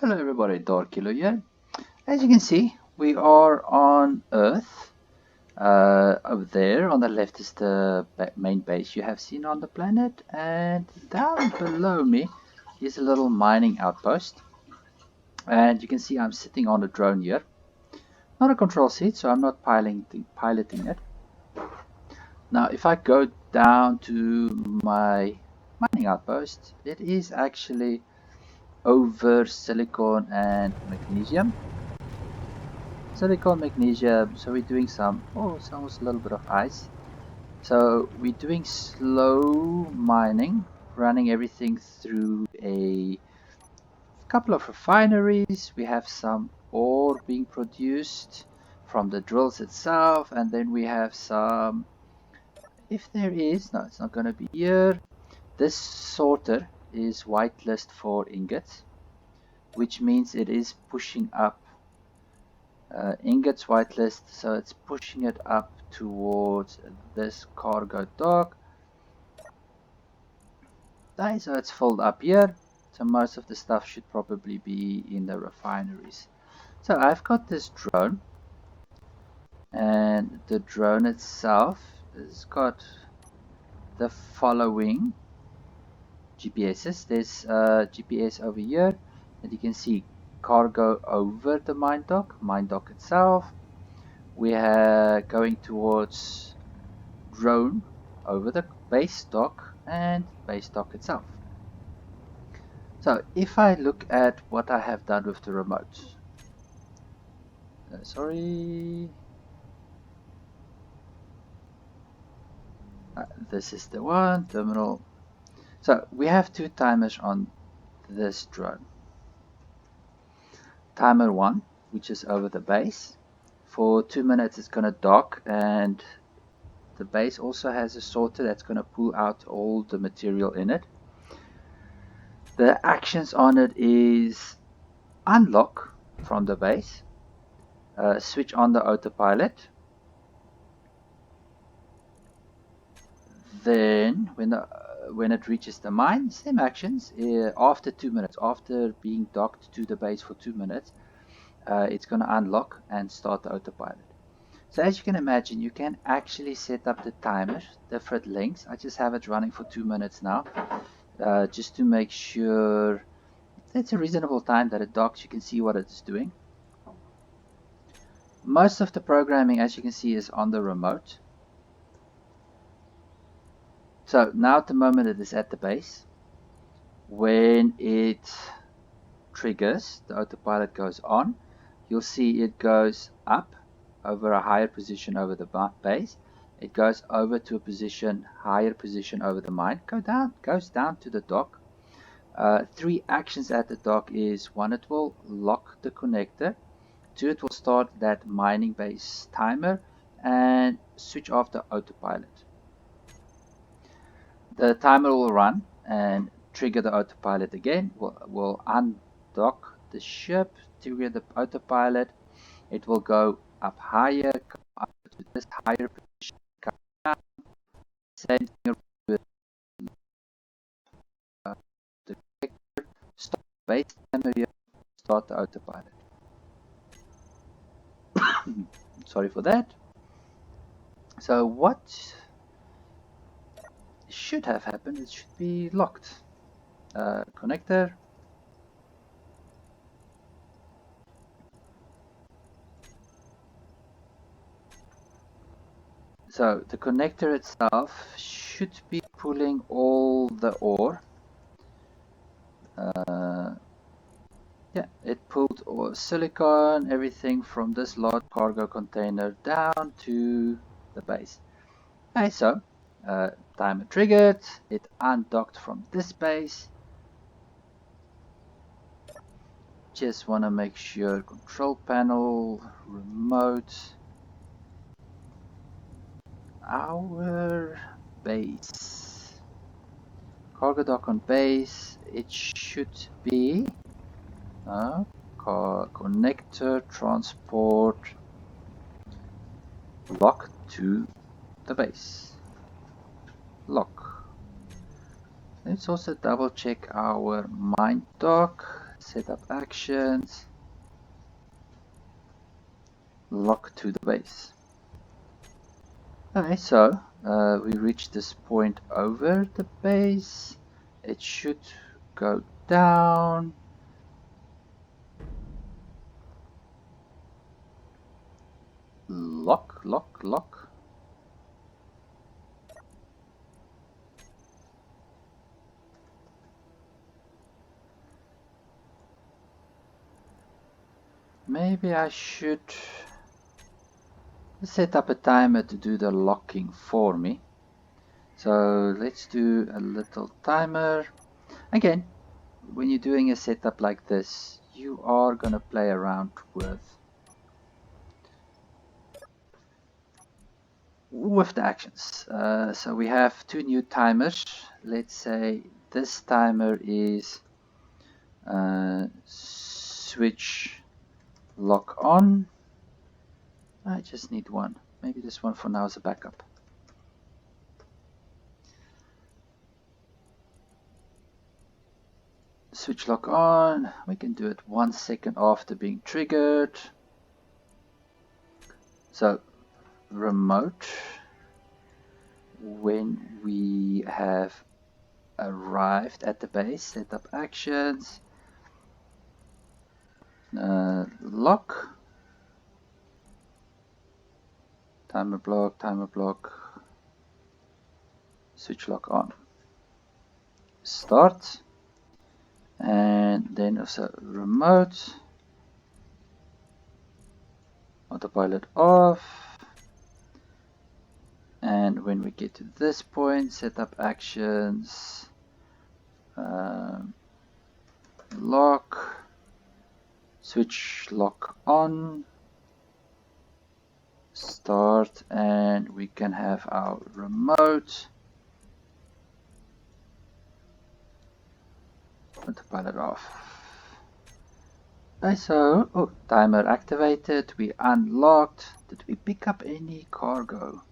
Hello everybody, Darkilo here. As you can see, we are on Earth. Over there on the left is the main base you have seen on the planet, and down below me is a little mining outpost. And you can see I'm sitting on a drone here. Not a control seat, so I'm not piloting it. Now, if I go down to my mining outpost, it is actually over silicon and magnesium. Silicon, magnesium, so we're doing it's almost a little bit of ice. So we're doing slow mining, running everything through a couple of refineries. We have some ore being produced from the drills itself, and then we have some, if there is, no, it's not going to be here. This sorter is whitelist for ingots, which means it is pushing up ingots whitelist, so it's pushing it up towards this cargo dock. So it's filled up here, so most of the stuff should probably be in the refineries. So I've got this drone, and the drone itself has got the following GPSs. There's GPS over here, and you can see cargo over the mine dock itself. We are going towards drone over the base dock and base dock itself. So if I look at what I have done with the remote, this is the one, terminal. So we have two timers on this drone. Timer 1, which is over the base. For 2 minutes it's going to dock, and the base also has a sorter that's going to pull out all the material in it. The actions on it is unlock from the base, switch on the autopilot. Then when it reaches the mine, same actions. After 2 minutes, after being docked to the base for 2 minutes, it's going to unlock and start the autopilot. So as you can imagine, you can actually set up the timer, different lengths. I just have it running for 2 minutes now, just to make sure it's a reasonable time that it docks. You can see what it's doing. Most of the programming, as you can see, is on the remote. So now at the moment it is at the base. When it triggers, the autopilot goes on. You'll see it goes up over a higher position over the base. It goes over to a higher position over the mine. Goes down to the dock. 3 actions at the dock is 1, it will lock the connector. 2, it will start that mining base timer and switch off the autopilot. The timer will run and trigger the autopilot again. We'll undock the ship, trigger the autopilot. It will go up higher, come up to this higher position, come down. Same thing with the connector. Stop base timer here, start the autopilot. Sorry for that. So what should have happened, it should be locked. Connector. So the connector itself should be pulling all the ore. Yeah, it pulled silicon, everything from this large cargo container down to the base. Okay, so timer triggered, it undocked from this base. Just want to make sure control panel, remote, our base, cargo dock on base. It should be connector transport lock to the base. Lock. Let's also double check our mine dock. set up actions, lock to the base. Okay, so we reached this point over the base. It should go down. Lock, lock, lock. Maybe I should set up a timer to do the locking for me. So let's do a little timer. Again, when you're doing a setup like this, you are going to play around with the actions. So we have two new timers. Let's say this timer is switch lock on. I just need one. Maybe this one for now is a backup. Switch lock on. We can do it 1 second after being triggered. So remote, when we have arrived at the base, set up actions, lock, timer block, switch lock on, start, and then also remote, autopilot off. And when we get to this point, set up actions, lock, switch lock on, start, and we can have our remote, autopilot off. Okay, so, timer activated, we unlocked. Did we pick up any cargo?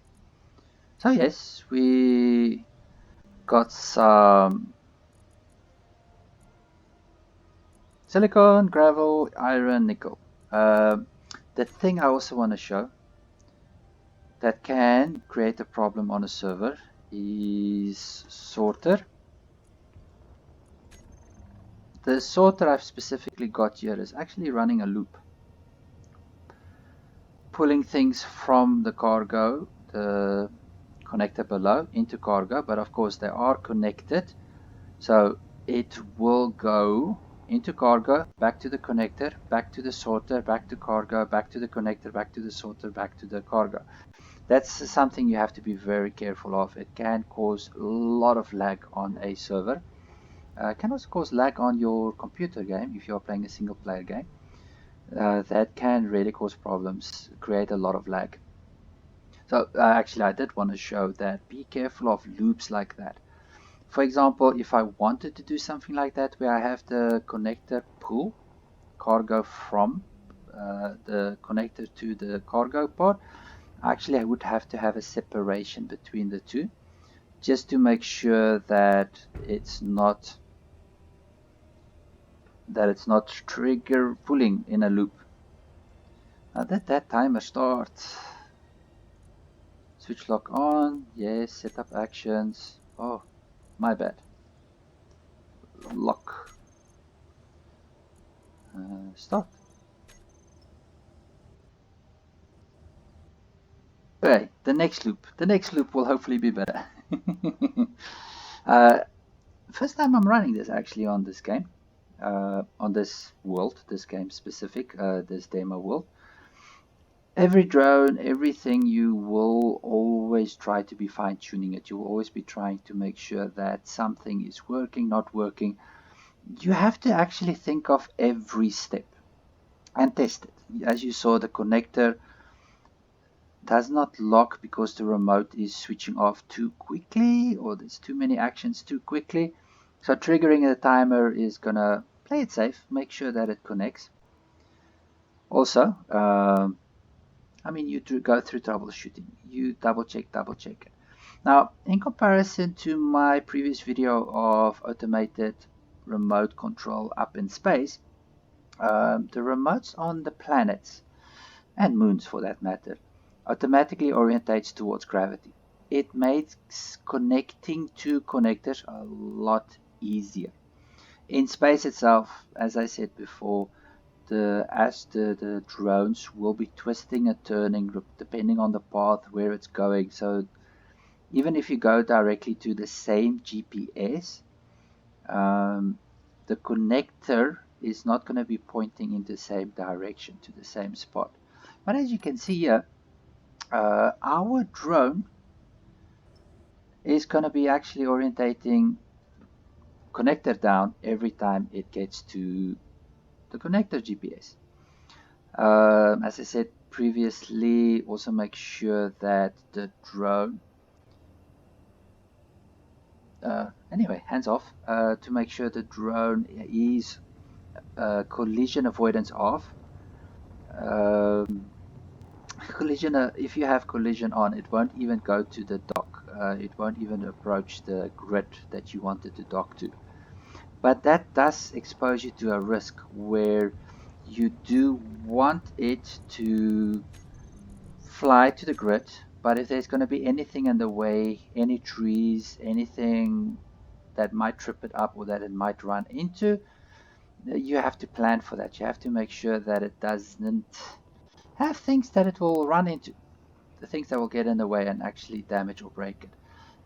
So yes, we got some silicon, gravel, iron, nickel. The thing I also want to show that can create a problem on a server is sorter. The sorter I've specifically got here is actually running a loop, pulling things from the cargo, the connector below, into cargo, but of course they are connected, so it will go into cargo, back to the connector, back to the sorter, back to cargo, back to the connector, back to the sorter, back to the cargo. That's something you have to be very careful of. It can cause a lot of lag on a server. It can also cause lag on your computer game if you're playing a single player game. That can really cause problems, create a lot of lag. So actually I did want to show that be careful of loops like that. For example, if I wanted to do something like that where I have the connector pull cargo from the connector to the cargo pod, actually I would have to have a separation between the two just to make sure that it's not trigger pulling in a loop. Now that timer starts. Switch lock on, yes, set up actions. Oh, my bad. Lock. Start. Okay, the next loop will hopefully be better. First time I'm running this actually on this game, on this world, this game specific, this demo world. Every drone, everything, you will always try to be fine-tuning it. You will always be trying to make sure that something is working, not working. You have to actually think of every step and test it. As you saw, the connector does not lock because the remote is switching off too quickly, or there's too many actions too quickly. So triggering the timer is gonna play it safe, make sure that it connects. Also, I mean, you go through troubleshooting, you double check it. Now, in comparison to my previous video of automated remote control up in space, the remotes on the planets, and moons for that matter, automatically orientates towards gravity. It makes connecting to connectors a lot easier. In space itself, as I said before, as the drones will be twisting and turning depending on the path where it's going. So even if you go directly to the same GPS, the connector is not going to be pointing in the same direction to the same spot. But as you can see here, our drone is going to be actually orientating connector down every time it gets to the connector GPS. As I said previously, also make sure that the drone, anyway, hands off, to make sure the drone is collision avoidance off. If you have collision on, it won't even go to the dock. It won't even approach the grid that you wanted to dock to. But that does expose you to a risk where you do want it to fly to the grid, but if there's going to be anything in the way, any trees, anything that might trip it up or that it might run into, you have to plan for that. You have to make sure that it doesn't have things that it will run into, the things that will get in the way and actually damage or break it.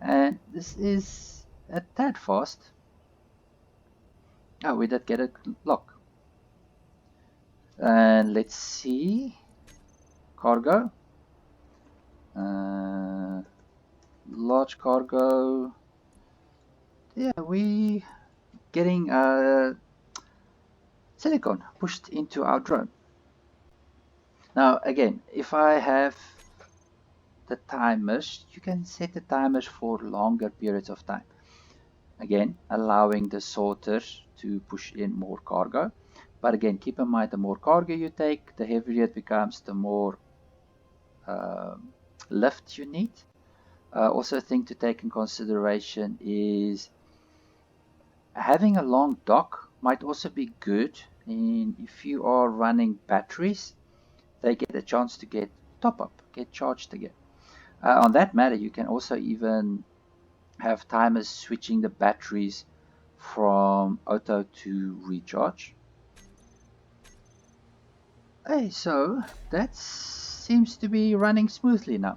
And this is a tad fast. Oh, we did get a lock. And let's see, cargo, large cargo. Yeah, we getting silicon pushed into our drone. Now again, if I have the timers, you can set the timers for longer periods of time. Again, allowing the sorters to push in more cargo. But again, keep in mind, the more cargo you take, the heavier it becomes, the more lift you need. Also, a thing to take in consideration is having a long dock might also be good. And if you are running batteries, they get a chance to get top up, get charged again. On that matter, you can also even have timers switching the batteries from auto to recharge. Hey, so that seems to be running smoothly now.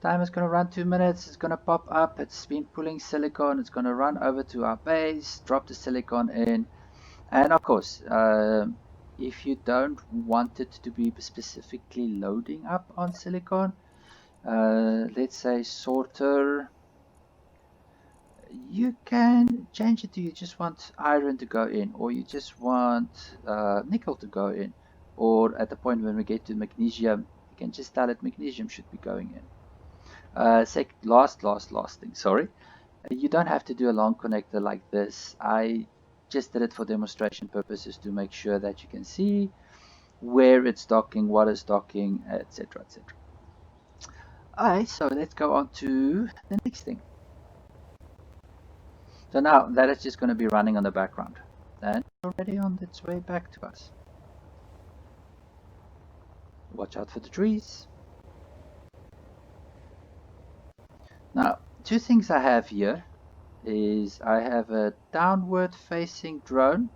Time is going to run 2 minutes, it's going to pop up, it's been pulling silicon, it's going to run over to our base, drop the silicon in, and of course, if you don't want it to be specifically loading up on silicon, let's say sorter, you can change it to you just want iron to go in, or you just want nickel to go in, or at the point when we get to magnesium, you can just tell it magnesium should be going in. Last thing, sorry. You don't have to do a long connector like this. I just did it for demonstration purposes to make sure that you can see where it's docking, what is docking, etc, etc. Alright, so let's go on to the next thing. So now that is just going to be running on the background. And already on its way back to us. Watch out for the trees. Now, two things I have here is I have a downward facing drone,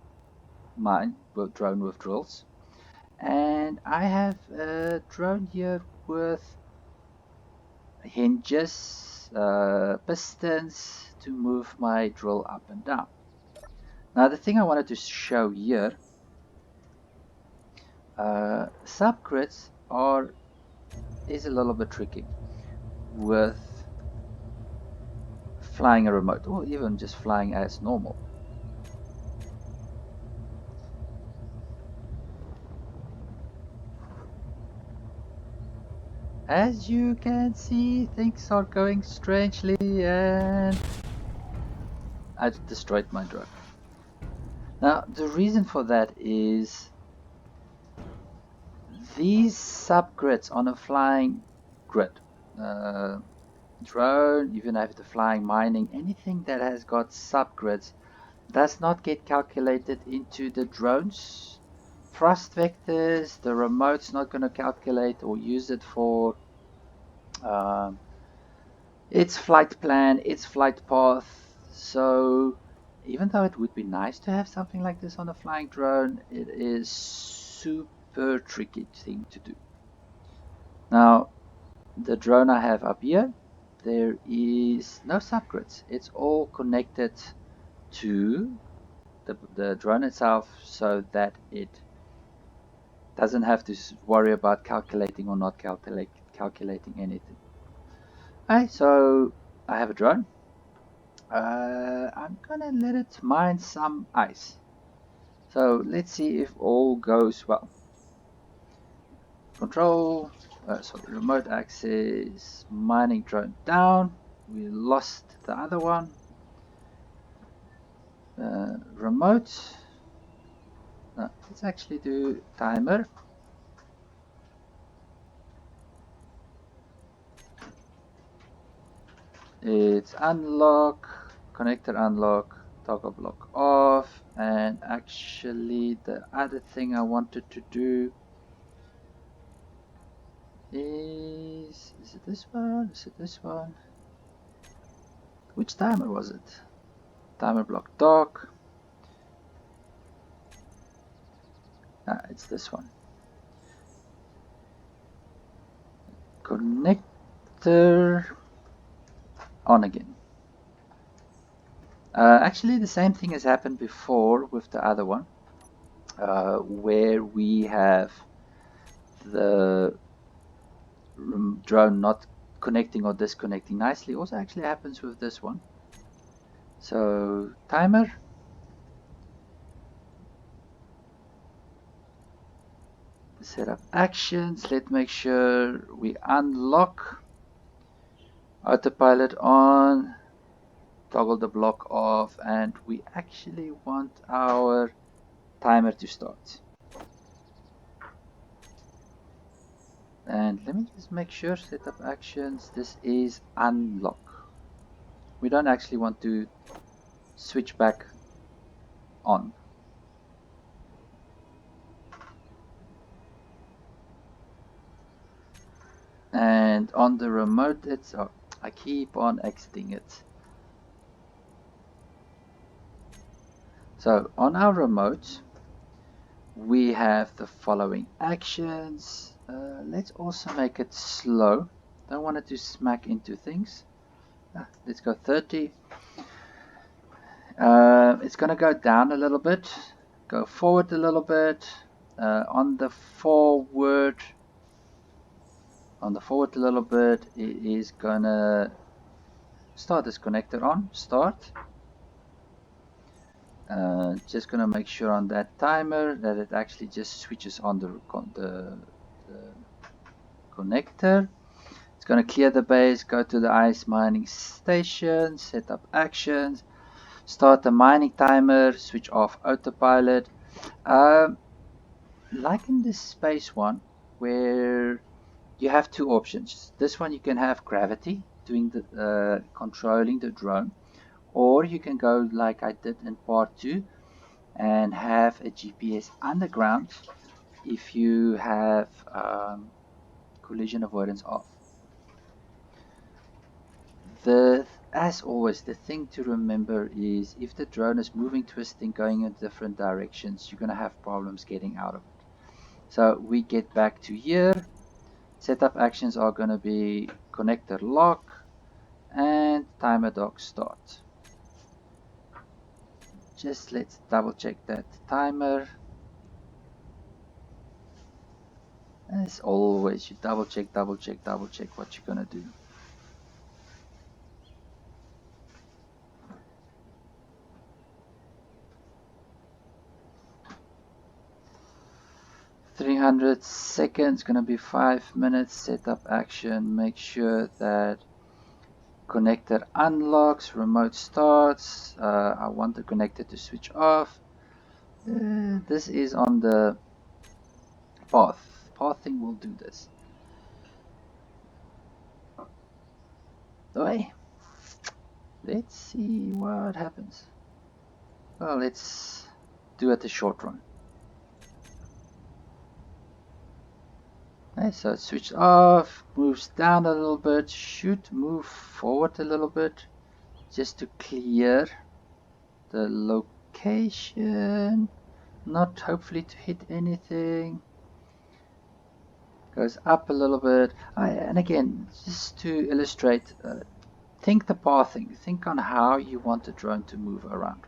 drone with drills, and I have a drone here with hinges, pistons to move my drill up and down. Now the thing I wanted to show here, subgrids is a little bit tricky with flying a remote, or even just flying as normal. As you can see, things are going strangely, and I destroyed my drone. Now the reason for that is these subgrids on a flying grid, drone, even if the flying, mining, anything that has got subgrids does not get calculated into the drone's thrust vectors. The remote's not going to calculate or use it for its flight plan, its flight path. So even though it would be nice to have something like this on a flying drone, it is super tricky thing to do. Now, the drone I have up here, there is no subgrids. It's all connected to the drone itself so that it doesn't have to worry about calculating or not calculating anything. Alright, so I have a drone. I'm gonna let it mine some ice. So let's see if all goes well. Control, sorry, remote access, mining drone down. We lost the other one. Remote. No, let's actually do timer. It's unlock, connector unlock, toggle block off, and actually the other thing I wanted to do is it this one? Is it this one? Which timer was it? Timer block dock. Ah, it's this one. Connector on again. Actually, the same thing has happened before with the other one, where we have the drone not connecting or disconnecting nicely. Also actually happens with this one. So timer, set up actions. Let's make sure we unlock, autopilot on, toggle the block off, and we actually want our timer to start. And let me just make sure, set up actions, this is unlock. We don't actually want to switch back on. And on the remote, it's I keep on exiting it. So on our remote, we have the following actions. Let's also make it slow. Don't want it to smack into things. Let's go 30. It's going to go down a little bit, go forward a little bit. On the forward a little bit, it is going to start this connector on, start. Just going to make sure on that timer that it actually just switches on the connector. It's going to clear the base, go to the ice mining station, set up actions, start the mining timer, switch off autopilot. Like in this space one, where you have two options. This one you can have gravity doing the controlling the drone, or you can go like I did in part 2 and have a GPS underground if you have collision avoidance off. As always, the thing to remember is if the drone is moving, twisting, going in different directions, you're going to have problems getting out of it. So we get back to here. Setup actions are going to be connector lock and timer dock start. Just let's double check that timer. As always, you double check what you're going to do. $300 gonna be 5 minutes. Setup action, make sure that connector unlocks, remote starts. I want the connector to switch off. This is on the pathing will do this. way. Let's see what happens. Well, let's do it the short run. Okay, so it switched off, moves down a little bit, should move forward a little bit just to clear the location, not hopefully to hit anything. Goes up a little bit, and again, just to illustrate, think the pathing, think on how you want the drone to move around.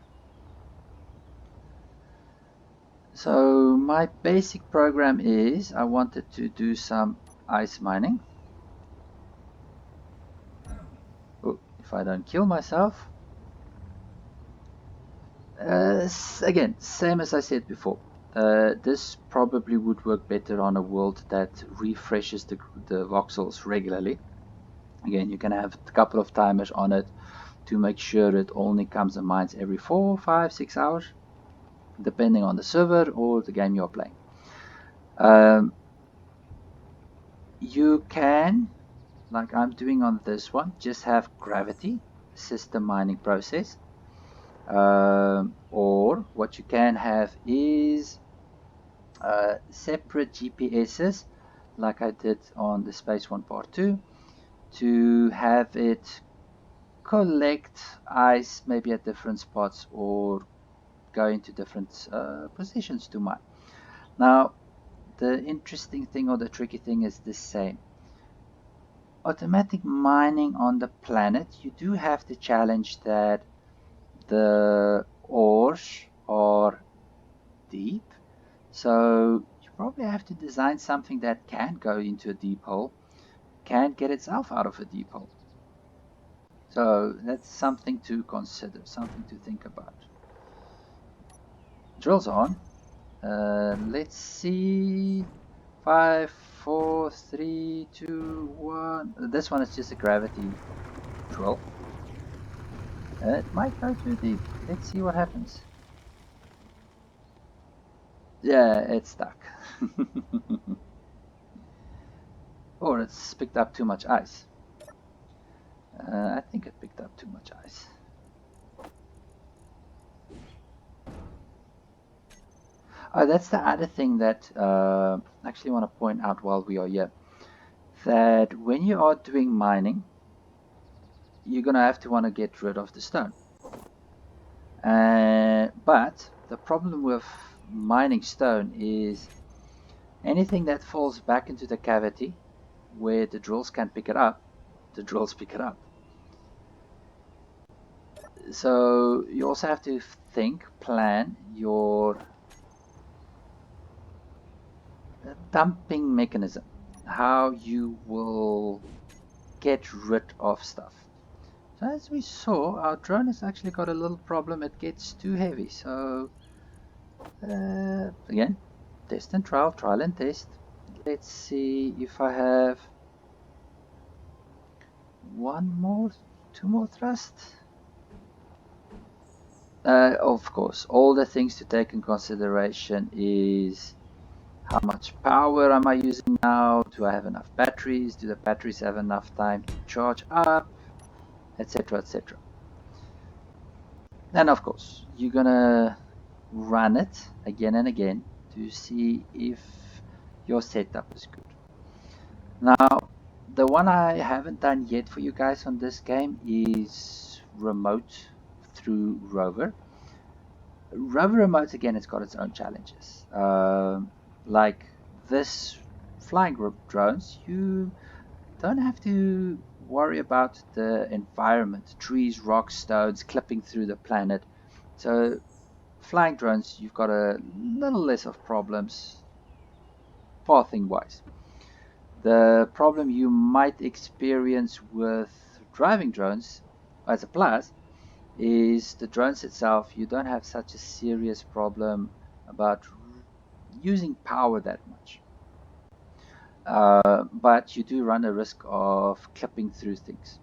So my basic program is I wanted to do some ice mining. Oh, if I don't kill myself. Again, same as I said before. This probably would work better on a world that refreshes the voxels regularly. Again, you can have a couple of timers on it to make sure it only comes and mines every 4, 5, 6 hours, depending on the server or the game you're playing. You can, like I'm doing on this one, just have gravity system mining process. Or what you can have is separate GPSs, like I did on the Space One Part 2, to have it collect ice maybe at different spots or go into different positions to mine. Now, the interesting thing or the tricky thing is the same. Automatic mining on the planet, you do have the challenge that the ores are deep, so you probably have to design something that can go into a deep hole, can get itself out of a deep hole. So that's something to consider, something to think about. Drills on. Let's see. 5, 4, 3, 2, 1. This one is just a gravity drill. It might go too deep. Let's see what happens. Yeah, it's stuck. Or it's picked up too much ice. I think it picked up too much ice. Oh, that's the other thing that I actually want to point out while we are here. That when you are doing mining, you're going to have to want to get rid of the stone. But the problem with mining stone is anything that falls back into the cavity where the drills can pick it up, the drills pick it up. So you also have to plan your dumping mechanism, how you will get rid of stuff. So as we saw, our drone has actually got a little problem. It gets too heavy. So again, test and trial, trial and test. Let's see if I have two more thrusts. Of course, all the things to take in consideration is how much power am I using now? Do I have enough batteries? Do the batteries have enough time to charge up? Etc. etc. And of course, you're gonna run it again and again to see if your setup is good. Now, the one I haven't done yet for you guys on this game is remote through Rover. Rover remote again, it's got its own challenges. Like this flying drones, you don't have to worry about the environment, trees, rocks, stones clipping through the planet. So flying drones, you've got a little less of problems pathing wise. The problem you might experience with driving drones as a plus is the drones itself, you don't have such a serious problem about using power that much. But you do run a risk of clipping through things.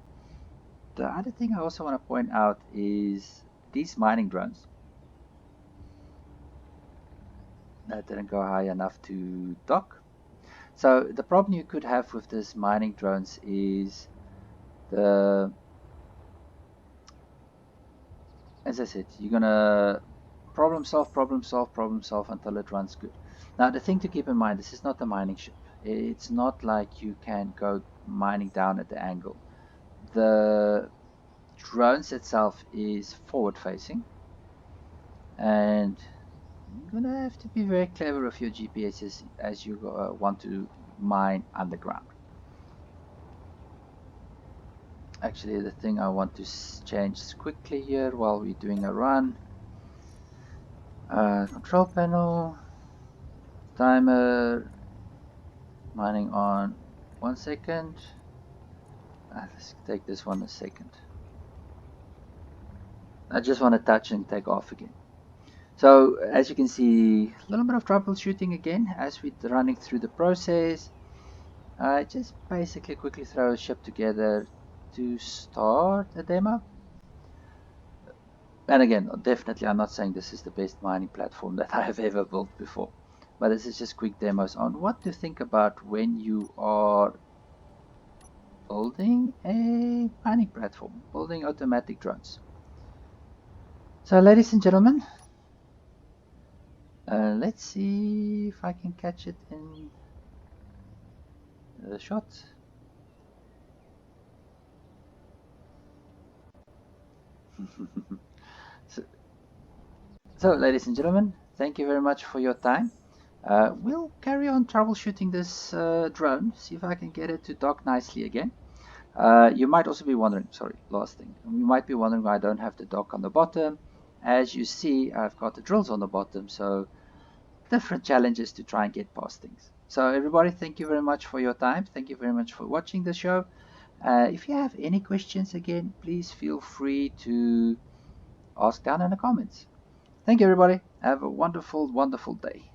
The other thing I also want to point out is these mining drones. That didn't go high enough to dock. So the problem you could have with this mining drones is The As I said, you're gonna problem solve, problem solve, problem solve until it runs good. Now, the thing to keep in mind, this is not a mining ship. It's not like you can go mining down at the angle. The drones itself is forward facing, and you're gonna have to be very clever with your GPSs as you want to mine underground. Actually, the thing I want to change quickly here while we're doing a run, control panel, timer, mining on 1 second. Let's take this one a second. I just want to touch and take off again. So as you can see, a little bit of troubleshooting again as we're running through the process. I just basically quickly throw a ship together to start a demo. And again, definitely I'm not saying this is the best mining platform that I have ever built before, but this is just quick demos on what to think about when you are building a mining platform, building automatic drones. So ladies and gentlemen, let's see if I can catch it in the shot. so ladies and gentlemen, thank you very much for your time. We'll carry on troubleshooting this drone, see if I can get it to dock nicely again. You might also be wondering, sorry, last thing, you might be wondering why I don't have the dock on the bottom. As you see, I've got the drills on the bottom, so different challenges to try and get past things. So everybody, thank you very much for your time. Thank you very much for watching the show. If you have any questions again, please feel free to ask down in the comments. Thank you everybody. Have a wonderful, wonderful day.